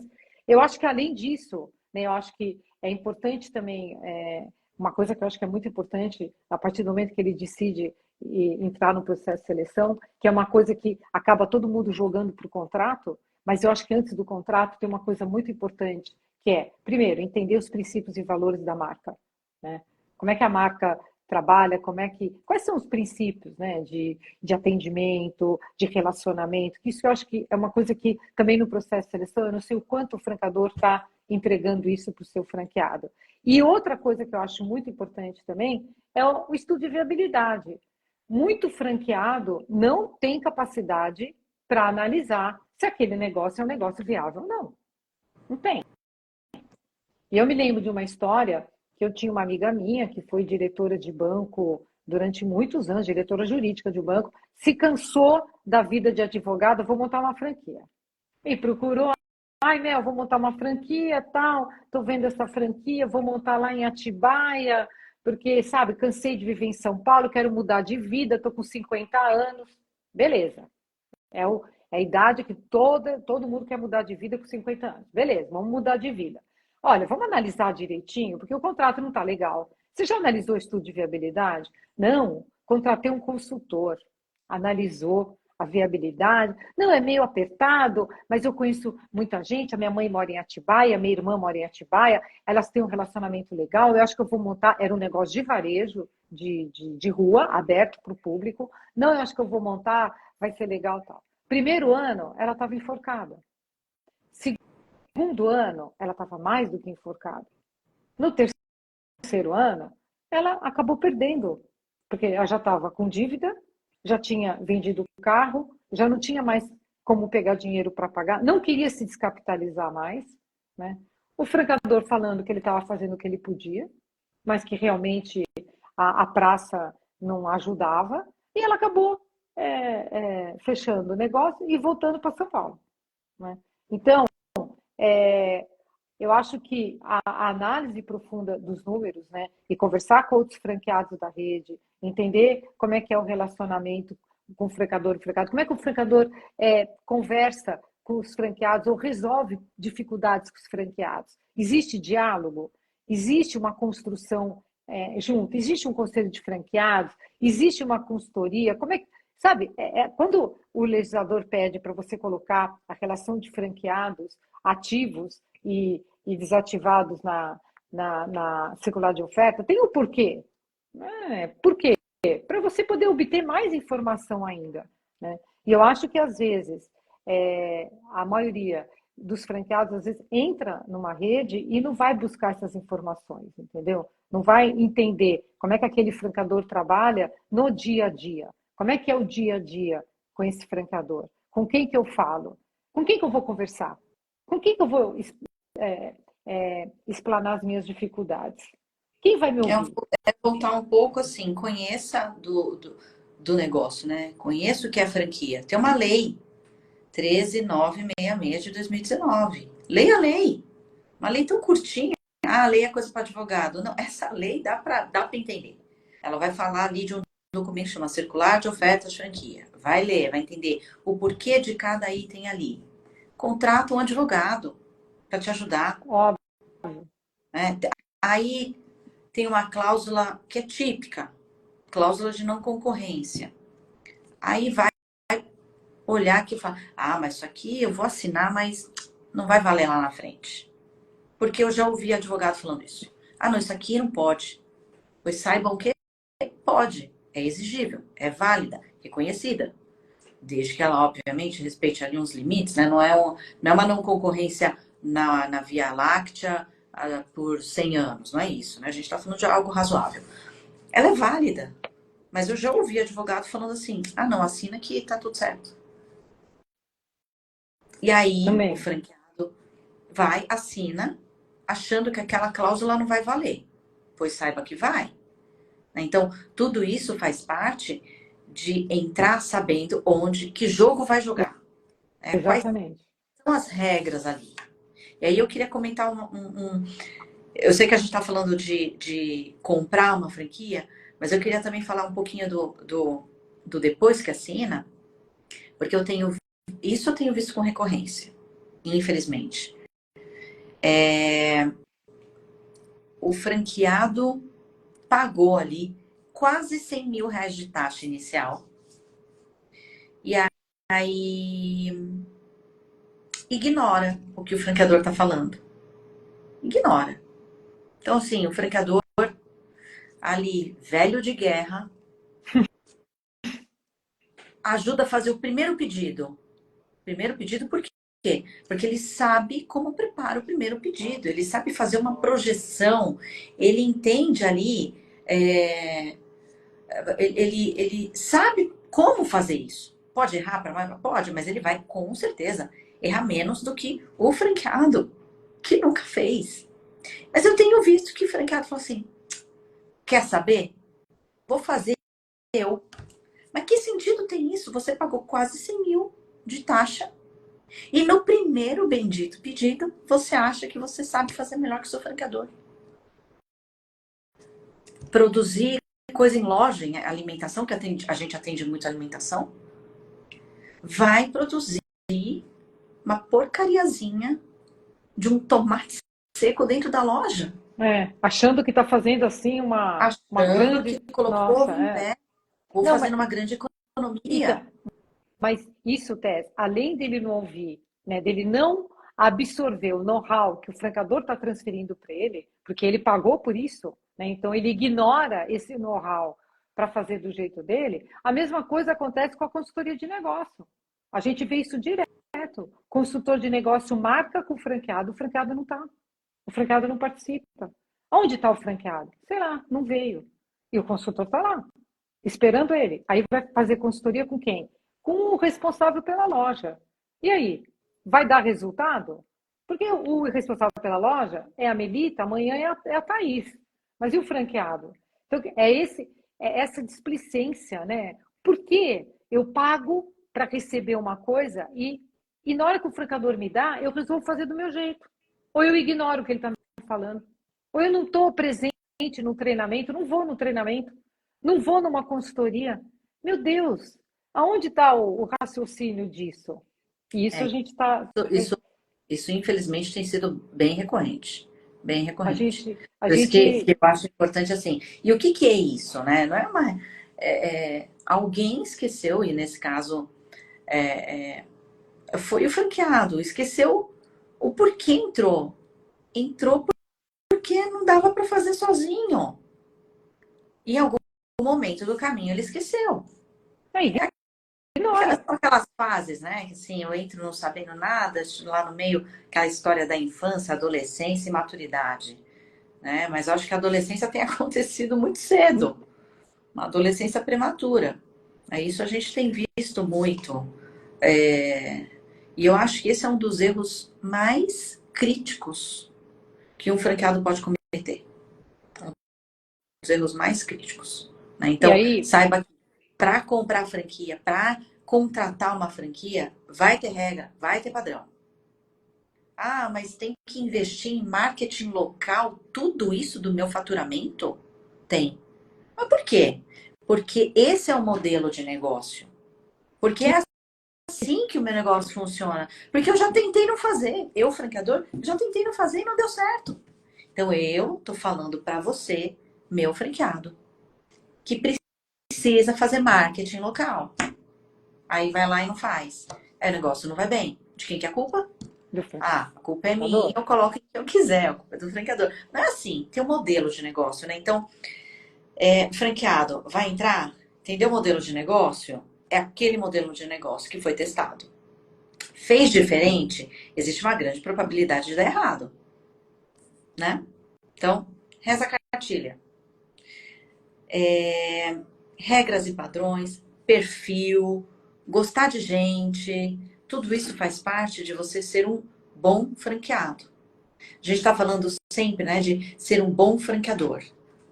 A: eu acho que, além disso, né, eu acho que é importante também uma coisa que eu acho que é muito importante, a partir do momento que ele decide entrar no processo de seleção, que é uma coisa que acaba todo mundo jogando para o contrato, mas eu acho que antes do contrato tem uma coisa muito importante, que é, primeiro, entender os princípios e valores da marca. Né? Como é que a marca trabalha, quais são os princípios, né, de atendimento, de relacionamento, que isso eu acho que é uma coisa que também no processo de seleção, eu não sei o quanto o franqueador está entregando isso para o seu franqueado. E outra coisa que eu acho muito importante também é o estudo de viabilidade. Muito franqueado não tem capacidade para analisar se aquele negócio é um negócio viável ou não. Não tem. E eu me lembro de uma história que eu tinha uma amiga minha que foi diretora de banco durante muitos anos, diretora jurídica de um banco, se cansou da vida de advogada, vou montar uma franquia. E procurou, ai, Mel, vou montar uma franquia, tal, tô vendo essa franquia, vou montar lá em Atibaia, porque, sabe, cansei de viver em São Paulo, quero mudar de vida, tô com 50 anos. Beleza. É a idade que todo mundo quer mudar de vida com 50 anos. Beleza, vamos mudar de vida. Olha, vamos analisar direitinho, porque o contrato não está legal. Você já analisou o estudo de viabilidade? Não, contratei um consultor, analisou a viabilidade. Não, é meio apertado, mas eu conheço muita gente. A minha mãe mora em Atibaia, a minha irmã mora em Atibaia, elas têm um relacionamento legal. Eu acho que eu vou montar. Era um negócio de varejo, de rua, aberto para o público. Não, eu acho que eu vou montar, vai ser legal tal. Primeiro ano, ela estava enforcada. Segundo ano, ela estava mais do que enforcada. No terceiro ano, ela acabou perdendo, porque ela já estava com dívida, já tinha vendido o carro, já não tinha mais como pegar dinheiro para pagar, não queria se descapitalizar mais, né? O franqueador falando que ele estava fazendo o que ele podia, mas que realmente a praça não ajudava, e ela acabou fechando o negócio e voltando para São Paulo, né? Então, é, eu acho que a análise profunda dos números, né, e conversar com outros franqueados da rede, entender como é que é o relacionamento com o franqueador e franqueado, como é que o franqueador conversa com os franqueados ou resolve dificuldades com os franqueados. Existe diálogo? Existe uma construção junto? Existe um conselho de franqueados? Existe uma consultoria? Como é que, sabe, quando o legislador pede para você colocar a relação de franqueados ativos e desativados na circular de oferta, tem um porquê. Por quê? Para você poder obter mais informação ainda, né? E eu acho que, às vezes, a maioria dos franqueados, às vezes, entra numa rede e não vai buscar essas informações, entendeu? Não vai entender como é que aquele franqueador trabalha no dia a dia. Como é que é o dia a dia com esse franqueador? Com quem que eu falo? Com quem que eu vou conversar? Com quem que eu vou explanar as minhas dificuldades? Quem vai me ouvir?
B: É voltar um pouco assim, conheça do negócio, né? Conheça o que é franquia. Tem uma lei, 13966 de 2019. Leia a lei. Uma lei tão curtinha. Ah, a lei é coisa para advogado. Não, essa lei dá para entender. Ela vai falar ali de um documento que chama Circular de Ofertas de Franquia. Vai ler, vai entender o porquê de cada item ali. Contrata um advogado para te ajudar.
A: Óbvio.
B: Né? Aí tem uma cláusula que é típica, cláusula de não concorrência. Aí vai olhar aqui e falar, ah, mas isso aqui eu vou assinar, mas não vai valer lá na frente. Porque eu já ouvi advogado falando isso. Ah, não, isso aqui não pode. Pois saibam que pode, é exigível, é válida, reconhecida. Desde que ela, obviamente, respeite ali uns limites, né? Não é uma não concorrência na Via Láctea por 100 anos, não é isso, né? A gente está falando de algo razoável. Ela é válida, mas eu já ouvi advogado falando assim, ah, não, assina que tá tudo certo. E aí o
A: Também.
B: franqueado vai, assina, achando que aquela cláusula não vai valer. Pois saiba que vai. Então, tudo isso faz parte de entrar sabendo que jogo vai jogar. Né? Quais
A: Exatamente.
B: são as regras ali? E aí eu queria comentar eu sei que a gente está falando de comprar uma franquia, mas eu queria também falar um pouquinho do depois que assina, porque eu tenho visto com recorrência, infelizmente. O franqueado pagou ali quase 100 mil reais de taxa inicial. E aí ignora o que o franqueador está falando. Ignora. Então, assim, o franqueador ali, velho de guerra, ajuda a fazer o primeiro pedido. Primeiro pedido por quê? Porque ele sabe como prepara o primeiro pedido. Ele sabe fazer uma projeção. Ele entende ali... ele sabe como fazer isso. Pode errar para mais? Pode, mas ele vai com certeza errar menos do que o franqueado, que nunca fez. Mas eu tenho visto que o franqueado fala assim, quer saber? Vou fazer eu. Mas que sentido tem isso? Você pagou quase 100 mil de taxa e no primeiro bendito pedido você acha que você sabe fazer melhor que o seu franqueador. Produzir coisa em loja, em alimentação, que a gente atende muito alimentação, vai produzir uma porcariazinha de um tomate seco dentro da loja.
A: Achando que está fazendo assim uma
B: Achando que
A: grande.
B: colocou
A: Nossa,
B: um pé ou
A: Não,
B: fazendo uma grande
A: então,
B: economia.
A: mas isso, Tess, além dele não ouvir, né, dele não absorver o know-how que o franqueador está transferindo para ele, porque ele pagou por isso, né, então ele ignora esse know-how para fazer do jeito dele, a mesma coisa acontece com a consultoria de negócio. A gente vê isso direto. Consultor de negócio marca com o franqueado não está. O franqueado não participa. Onde está o franqueado? Sei lá, não veio. E o consultor está lá, esperando ele. Aí vai fazer consultoria com quem? Com o responsável pela loja. E aí? Vai dar resultado? Porque o responsável pela loja é a Melita, amanhã é a Thaís. Mas e o franqueado? Então, é essa displicência, né? Por que eu pago para receber uma coisa e na hora que o franqueador me dá, eu resolvo fazer do meu jeito? Ou eu ignoro o que ele está me falando? Ou eu não estou presente no treinamento, não vou no treinamento, não vou numa consultoria. Meu Deus, aonde está o raciocínio disso? E isso a
B: É,
A: gente está.
B: isso, isso infelizmente tem sido bem recorrente. Bem
A: A
B: recorrente.
A: gente, a
B: Por isso que
A: gente.
B: eu acho importante assim. E o que, que é isso, né? Não é uma. Alguém esqueceu, e nesse caso foi o franqueado, esqueceu o porquê entrou. Entrou porque não dava para fazer sozinho. Em algum momento do caminho ele esqueceu.
A: Aí,
B: É
A: ignora.
B: aquelas fases, né? Que assim, eu entro não sabendo nada, lá no meio, aquela história da infância, adolescência e maturidade, né? Mas eu acho que a adolescência tem acontecido muito cedo, uma adolescência prematura. É isso a gente tem visto muito. E eu acho que esse é um dos erros mais críticos que um franqueado pode cometer. Os erros mais críticos, né?
A: E
B: Então,
A: aí,
B: saiba que para comprar franquia, para contratar uma franquia, vai ter regra, vai ter padrão. Ah, mas tem que investir em marketing local, tudo isso do meu faturamento? Tem. Mas por quê? Porque esse é o modelo de negócio. Porque é assim que o meu negócio funciona. Porque eu já tentei não fazer. Eu, franqueador, já tentei não fazer e não deu certo. Então eu tô falando para você, meu franqueado, que precisa fazer marketing local. Aí vai lá e não faz. Aí o negócio não vai bem. De quem que é a culpa?
A: do
B: Ah, a culpa é minha,
A: franqueador,
B: eu coloco o que eu quiser, a culpa é do franqueador. Não é assim, tem um modelo de negócio, né? Então, franqueado vai entrar, entendeu o modelo de negócio? É aquele modelo de negócio que foi testado. Fez diferente, existe uma grande probabilidade de dar errado, né? Então, reza a cartilha. Regras e padrões, perfil, gostar de gente, tudo isso faz parte de você ser um bom franqueado. A gente está falando sempre, né, de ser um bom franqueador.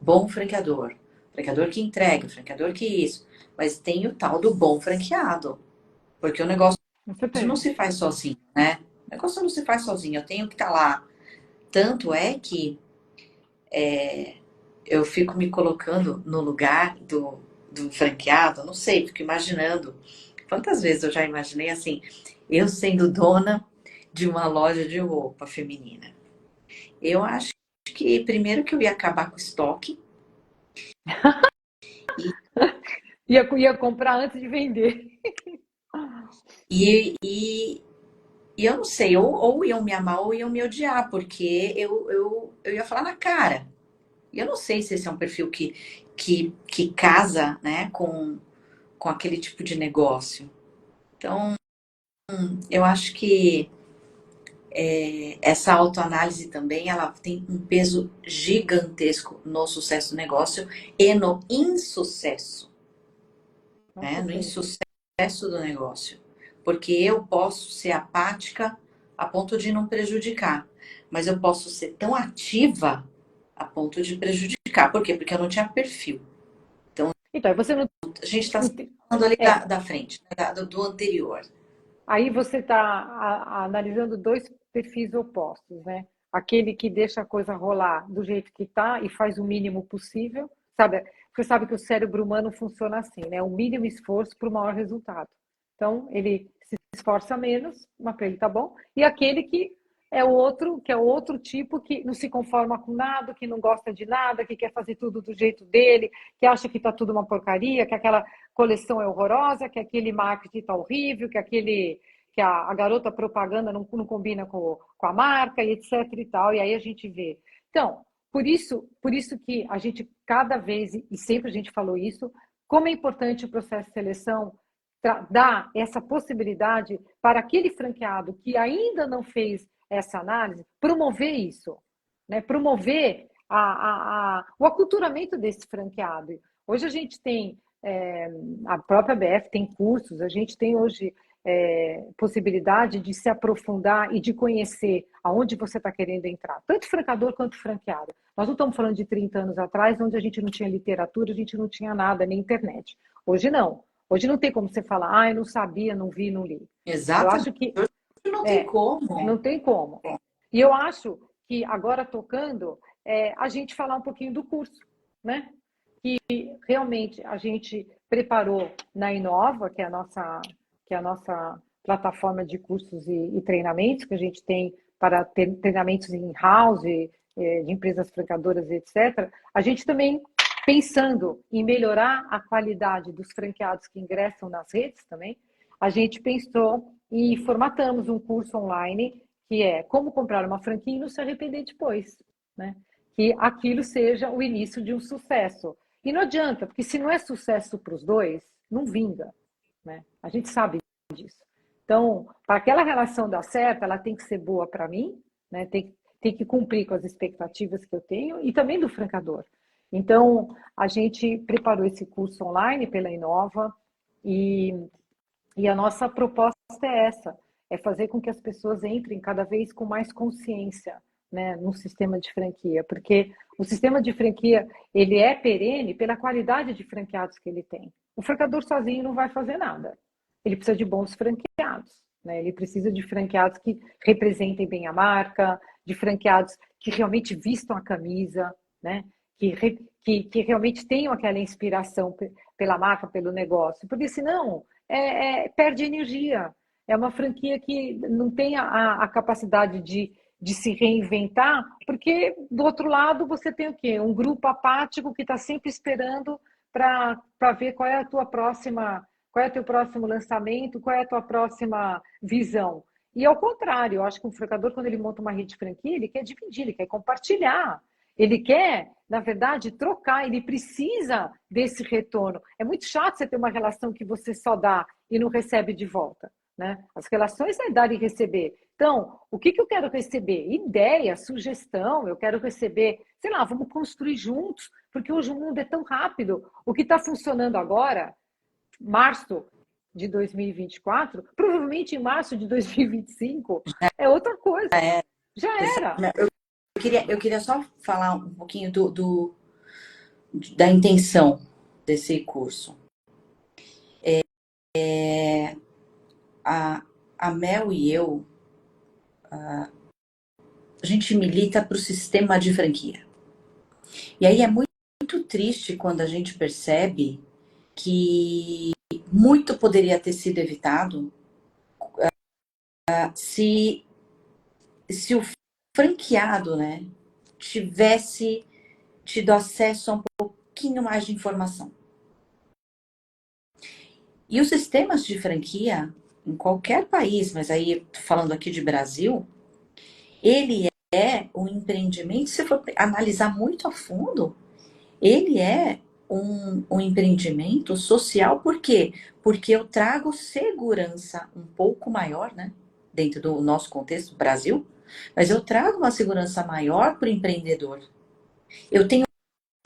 B: Bom franqueador. Franqueador que entrega, franqueador que isso. Mas tem o tal do bom franqueado. Porque o negócio
A: com
B: não
A: certeza.
B: se faz sozinho, né? O negócio não se faz sozinho. Eu tenho que estar lá. Tanto é que eu fico me colocando no lugar do franqueado. Não sei, fico imaginando. Quantas vezes eu já imaginei assim, eu sendo dona de uma loja de roupa feminina. Eu acho que primeiro que eu ia acabar com o estoque
A: Ia comprar antes de vender.
B: e, e, e eu não sei, ou iam me amar ou iam me odiar, porque eu ia falar na cara. E eu não sei se esse é um perfil que casa, né, com aquele tipo de negócio. Então, eu acho que essa autoanálise também, ela tem um peso gigantesco no sucesso do negócio e no insucesso,
A: Com
B: né? No
A: certeza.
B: insucesso do negócio. Porque eu posso ser apática a ponto de não prejudicar, mas eu posso ser tão ativa a ponto de prejudicar. Por quê? Porque eu não tinha perfil. Então,
A: Então, aí você não,
B: a gente está
A: não
B: falando ali
A: é,
B: da frente, né? Do anterior.
A: aí você está analisando dois perfis opostos, né? Aquele que deixa a coisa rolar do jeito que está e faz o mínimo possível, sabe? Você sabe que o cérebro humano funciona assim, né? O mínimo esforço para o maior resultado. Então, ele se esforça menos, mas para ele tá bom. E aquele que é o outro tipo que não se conforma com nada, que não gosta de nada, que quer fazer tudo do jeito dele, que acha que está tudo uma porcaria, que aquela coleção é horrorosa, que aquele marketing está horrível, que a garota propaganda não combina com a marca, e etc. e tal. E aí a gente vê. Então, por isso que a gente cada vez, e sempre a gente falou isso, como é importante o processo de seleção dar essa possibilidade para aquele franqueado que ainda não fez essa análise, promover isso, né? Promover o aculturamento desse franqueado. Hoje a gente tem, a própria BF tem cursos, a gente tem hoje possibilidade de se aprofundar e de conhecer aonde você está querendo entrar, tanto franqueador quanto franqueado. Nós não estamos falando de 30 anos atrás, onde a gente não tinha literatura, a gente não tinha nada, nem internet. Hoje não. Hoje não tem como você falar, eu não sabia, não vi, não li. Eu
B: Exatamente.
A: acho que
B: Não tem como.
A: não tem como. E eu acho que agora tocando, a gente falar um pouquinho do curso, né? Que realmente a gente preparou na Inova, que é a nossa plataforma de cursos e treinamentos, que a gente tem para treinamentos em house, de empresas franqueadoras, etc. A gente também, pensando em melhorar a qualidade dos franqueados que ingressam nas redes também, a gente pensou e formatamos um curso online que é como comprar uma franquia e não se arrepender depois, né? Que aquilo seja o início de um sucesso. E não adianta, porque se não é sucesso para os dois, não vinga, né? A gente sabe disso. Então, para aquela relação dar certo, ela tem que ser boa para mim, né? Tem que cumprir com as expectativas que eu tenho e também do francador. Então, a gente preparou esse curso online pela Inova e a nossa proposta é essa, é fazer com que as pessoas entrem cada vez com mais consciência, né, no sistema de franquia, porque o sistema de franquia, ele é perene pela qualidade de franqueados que ele tem. O franqueador sozinho não vai fazer nada. Ele precisa de bons franqueados, né? Ele precisa de franqueados que representem bem a marca, de franqueados que realmente vistam a camisa, né? Que realmente tenham aquela inspiração pela marca, pelo negócio, porque senão perde energia. É uma franquia que não tem a capacidade de se reinventar, porque do outro lado você tem o quê? Um grupo apático que está sempre esperando para ver qual é a tua próxima, qual é o teu próximo lançamento, qual é a tua próxima visão. E ao contrário, eu acho que um franqueador, quando ele monta uma rede de franquia, ele quer dividir, ele quer compartilhar. Ele quer, na verdade, trocar, ele precisa desse retorno. É muito chato você ter uma relação que você só dá e não recebe de volta, né? As relações é dar e receber. Então, o que eu quero receber? Ideia, sugestão, eu quero receber, sei lá, vamos construir juntos, porque hoje o mundo é tão rápido. O que está funcionando agora, março de 2024, provavelmente em março de 2025, é outra coisa. Já era.
B: Eu queria só falar um pouquinho da intenção desse curso. A Mel e eu, a gente milita para o sistema de franquia. E aí é muito triste quando a gente percebe que muito poderia ter sido evitado se o franqueado, né, tivesse tido acesso a um pouquinho mais de informação. E os sistemas de franquia, em qualquer país, mas aí falando aqui de Brasil, ele é um empreendimento, se for analisar muito a fundo, ele é um empreendimento social, por quê? Porque eu trago segurança um pouco maior, né? Dentro do nosso contexto, Brasil, mas eu trago uma segurança maior para o empreendedor. Eu tenho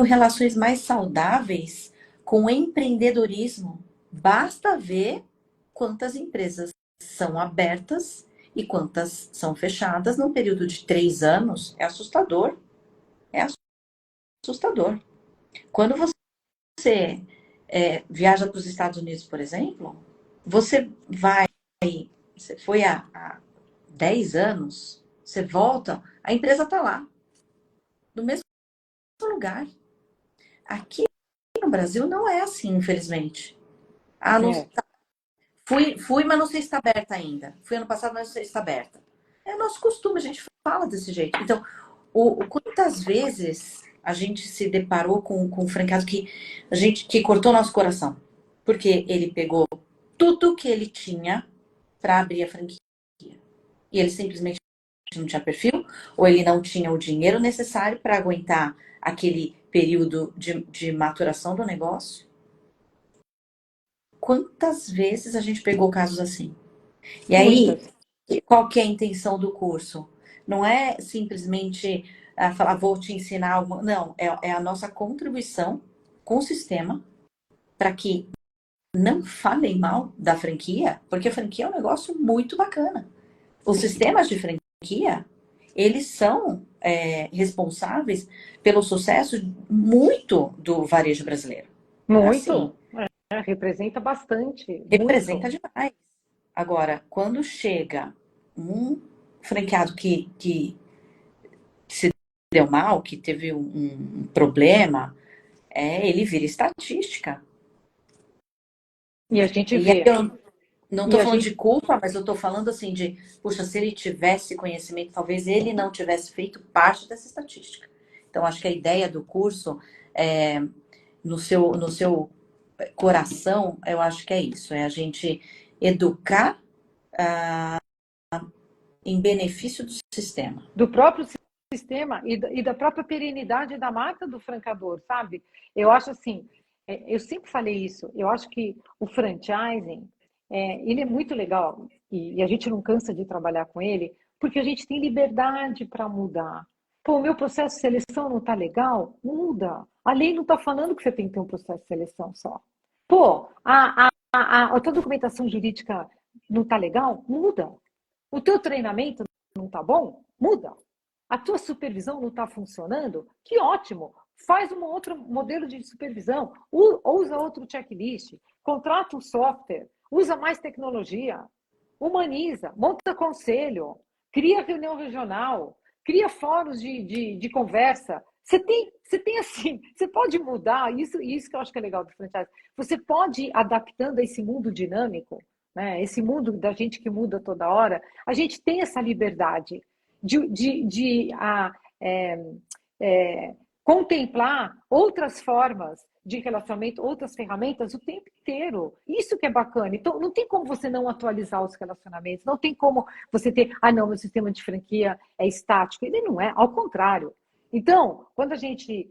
B: relações mais saudáveis com o empreendedorismo. Basta ver quantas empresas são abertas e quantas são fechadas num período de 3 anos. É assustador. É assustador. Quando você viaja para os Estados Unidos, por exemplo, você foi há 10 anos, você volta, a empresa está lá, no mesmo lugar. Aqui no Brasil não é assim, infelizmente. Não está. Fui, mas não sei se está aberta ainda. Fui ano passado, mas não sei se está aberta. É nosso costume, a gente fala desse jeito. Então, quantas vezes a gente se deparou com um franqueado que cortou nosso coração? Porque ele pegou tudo que ele tinha para abrir a franquia. E ele simplesmente não tinha perfil, ou ele não tinha o dinheiro necessário para aguentar aquele período de maturação do negócio. Quantas vezes a gente pegou casos assim? E aí, qual que é a intenção do curso? Não é simplesmente falar, vou te ensinar algo. Não, é a nossa contribuição com o sistema para que não falem mal da franquia, porque a franquia é um negócio muito bacana. Os sistemas de franquia, eles são responsáveis pelo sucesso muito do varejo brasileiro. É assim,
A: Muito. Representa bastante,
B: representa
A: muito.
B: demais. Agora, quando chega um franqueado que se deu mal, que teve um problema, ele vira estatística.
A: E a gente
B: E aí
A: vê.
B: eu não
A: E
B: estou
A: a
B: falando de
A: gente,
B: culpa, mas eu estou falando assim de, puxa, se ele tivesse conhecimento, talvez ele não tivesse feito parte dessa estatística. Então, acho que a ideia do curso, é, no seu coração, eu acho que é isso, é a gente educar em benefício do sistema.
A: do próprio sistema e da própria perenidade da marca do francador, sabe? Eu acho assim, eu sempre falei isso, eu acho que o franchising, ele é muito legal e a gente não cansa de trabalhar com ele, porque a gente tem liberdade para mudar. Pô, o meu processo de seleção não está legal? Muda. A lei não está falando que você tem que ter um processo de seleção só. Pô, a tua documentação jurídica não está legal? Muda. O teu treinamento não está bom? Muda. A tua supervisão não está funcionando? Que ótimo! Faz um outro modelo de supervisão, usa outro checklist, contrata um software, usa mais tecnologia, humaniza, monta conselho, cria reunião regional, cria fóruns de conversa. Você tem assim, você pode mudar, isso que eu acho que é legal do franchise. Você pode ir adaptando a esse mundo dinâmico, né? Esse mundo da gente que muda toda hora, a gente tem essa liberdade de é, é, contemplar outras formas de relacionamento, outras ferramentas o tempo inteiro. Isso que é bacana. Então, não tem como você não atualizar os relacionamentos, não tem como você ter, não, meu sistema de franquia é estático. Ele não é, ao contrário. Então, quando a gente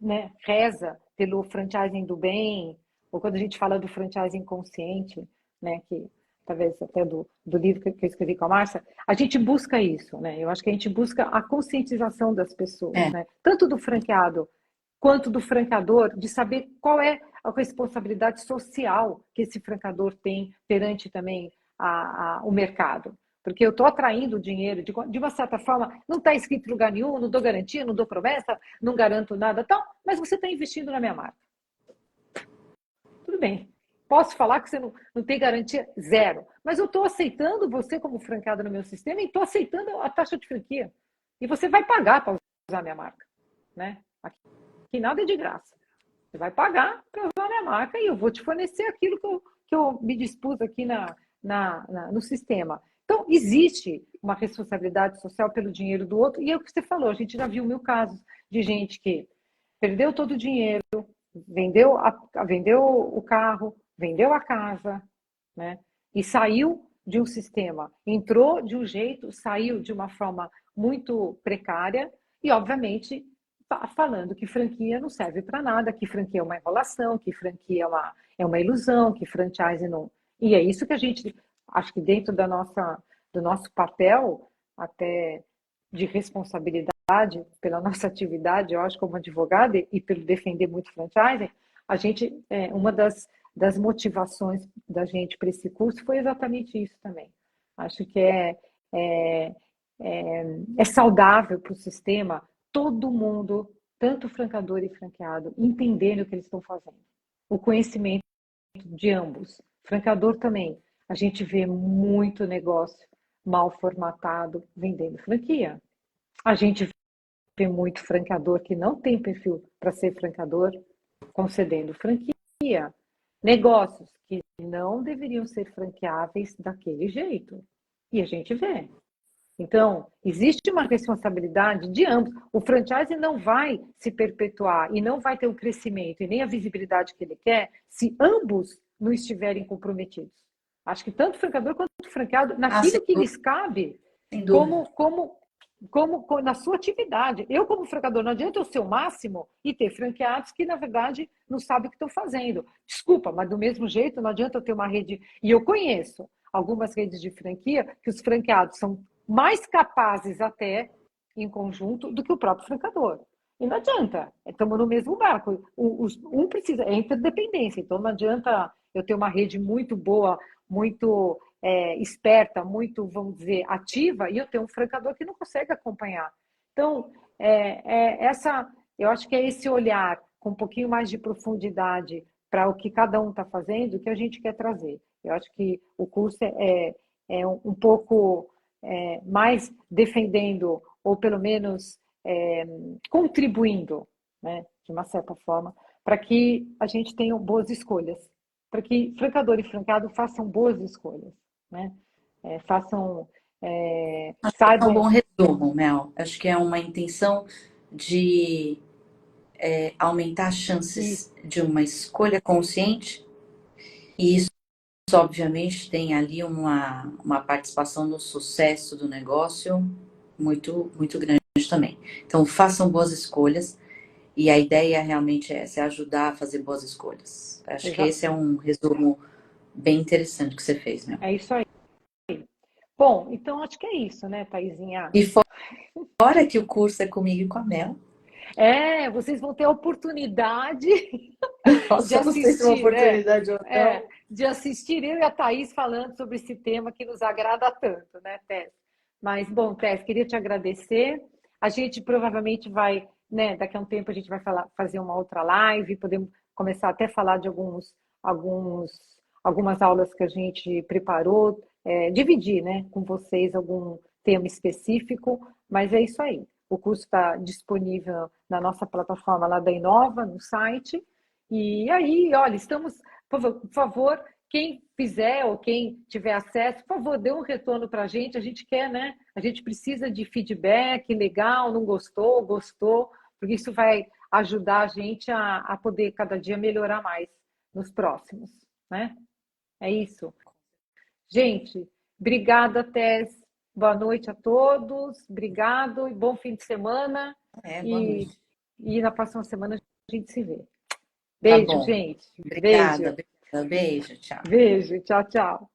A: né, reza pelo franchising do bem, ou quando a gente fala do franchising consciente, né, que talvez até do livro que eu escrevi com a Márcia, a gente busca isso, né? Eu acho que a gente busca a conscientização das pessoas,
B: É,
A: né? Tanto do franqueado quanto do franqueador, de saber qual é a responsabilidade social que esse franqueador tem perante também o mercado. Porque eu estou atraindo dinheiro, de uma certa forma, não está escrito em lugar nenhum, não dou garantia, não dou promessa, não garanto nada, tal, mas você está investindo na minha marca. Tudo bem. Posso falar que você não tem garantia zero, mas eu estou aceitando você como franqueado no meu sistema e estou aceitando a taxa de franquia. E você vai pagar para usar a minha marca. Né? Aqui nada é de graça. Você vai pagar para usar a minha marca e eu vou te fornecer aquilo que eu me dispus aqui no sistema. Então, existe uma responsabilidade social pelo dinheiro do outro, e é o que você falou, a gente já viu 1000 casos de gente que perdeu todo o dinheiro, vendeu o carro, vendeu a casa, né? E saiu de um sistema, entrou de um jeito, saiu de uma forma muito precária e, obviamente, falando que franquia não serve para nada, que franquia é uma enrolação, que franquia é uma ilusão, que franchise não. E é isso que a gente, acho que dentro do nosso papel, até de responsabilidade pela nossa atividade, eu acho, como advogada e pelo defender muito franchising, a gente, uma das motivações da gente para esse curso foi exatamente isso também. Acho que é, é saudável para o sistema todo mundo, tanto francador e franqueado, entenderem o que eles estão fazendo. O conhecimento de ambos. Francador também. A gente vê muito negócio mal formatado vendendo franquia. A gente vê muito franqueador que não tem perfil para ser franqueador concedendo franquia. Negócios que não deveriam ser franqueáveis daquele jeito. E a gente vê. Então, existe uma responsabilidade de ambos. O franchise não vai se perpetuar e não vai ter o crescimento e nem a visibilidade que ele quer se ambos não estiverem comprometidos. Acho que tanto o franqueador quanto o franqueado,
B: sem
A: naquilo que
B: dúvida,
A: lhes cabe,
B: sem dúvida.
A: como na sua atividade. Eu, como franqueador, não adianta eu ser o máximo e ter franqueados que, na verdade, não sabem o que estão fazendo. Desculpa, mas do mesmo jeito, não adianta eu ter uma rede. E eu conheço algumas redes de franquia que os franqueados são mais capazes até em conjunto do que o próprio francador. E não adianta, estamos no mesmo barco. Um precisa, é interdependência, então não adianta eu ter uma rede muito boa, muito esperta, muito, vamos dizer, ativa, e eu ter um francador que não consegue acompanhar. Então, eu acho que é esse olhar com um pouquinho mais de profundidade para o que cada um está fazendo que a gente quer trazer. Eu acho que o curso é um pouco mais defendendo, ou pelo menos contribuindo, né, de uma certa forma, para que a gente tenha boas escolhas, para que francador e francado façam boas escolhas, né? Façam,
B: Acho que é um bom
A: saibam.
B: resumo, Mel. Acho que é uma intenção de aumentar as
A: E,
B: chances de uma escolha consciente, e isso, obviamente, tem ali uma participação no sucesso do negócio muito, muito grande também. Então, façam boas escolhas, e a ideia realmente é se ajudar a fazer boas escolhas. Acho que esse é um resumo bem interessante que você fez, Mel.
A: é isso aí. Bom, então acho que é isso, né, Thaisinha?
B: E fora que o curso é comigo e com a Mel.
A: Vocês vão ter a oportunidade de
B: Nossa, não sei se é uma
A: assistir,
B: oportunidade ou não.
A: de assistir eu e a Thaís falando sobre esse tema que nos agrada tanto, né, Tess? Mas, bom, Tess, queria te agradecer. A gente provavelmente vai, né, daqui a um tempo a gente vai fazer uma outra live, podemos começar até a falar de alguns, algumas aulas que a gente preparou, dividir, né, com vocês algum tema específico, mas é isso aí. O curso está disponível na nossa plataforma lá da Inova, no site. E aí, olha, estamos, por favor, quem fizer ou quem tiver acesso, por favor, dê um retorno para a gente. A gente quer, né? A gente precisa de feedback, legal, não gostou, gostou, porque isso vai ajudar a gente a poder cada dia melhorar mais nos próximos, né? É isso. Gente, obrigada, Tess. Boa noite a todos. Obrigado e bom fim de semana.
B: Boa
A: E,
B: noite.
A: e na próxima semana a gente se vê.
B: Tá
A: Beijo,
B: bom.
A: gente.
B: Obrigada,
A: Beijo.
B: obrigada. Beijo, tchau.
A: Beijo. Tchau, tchau.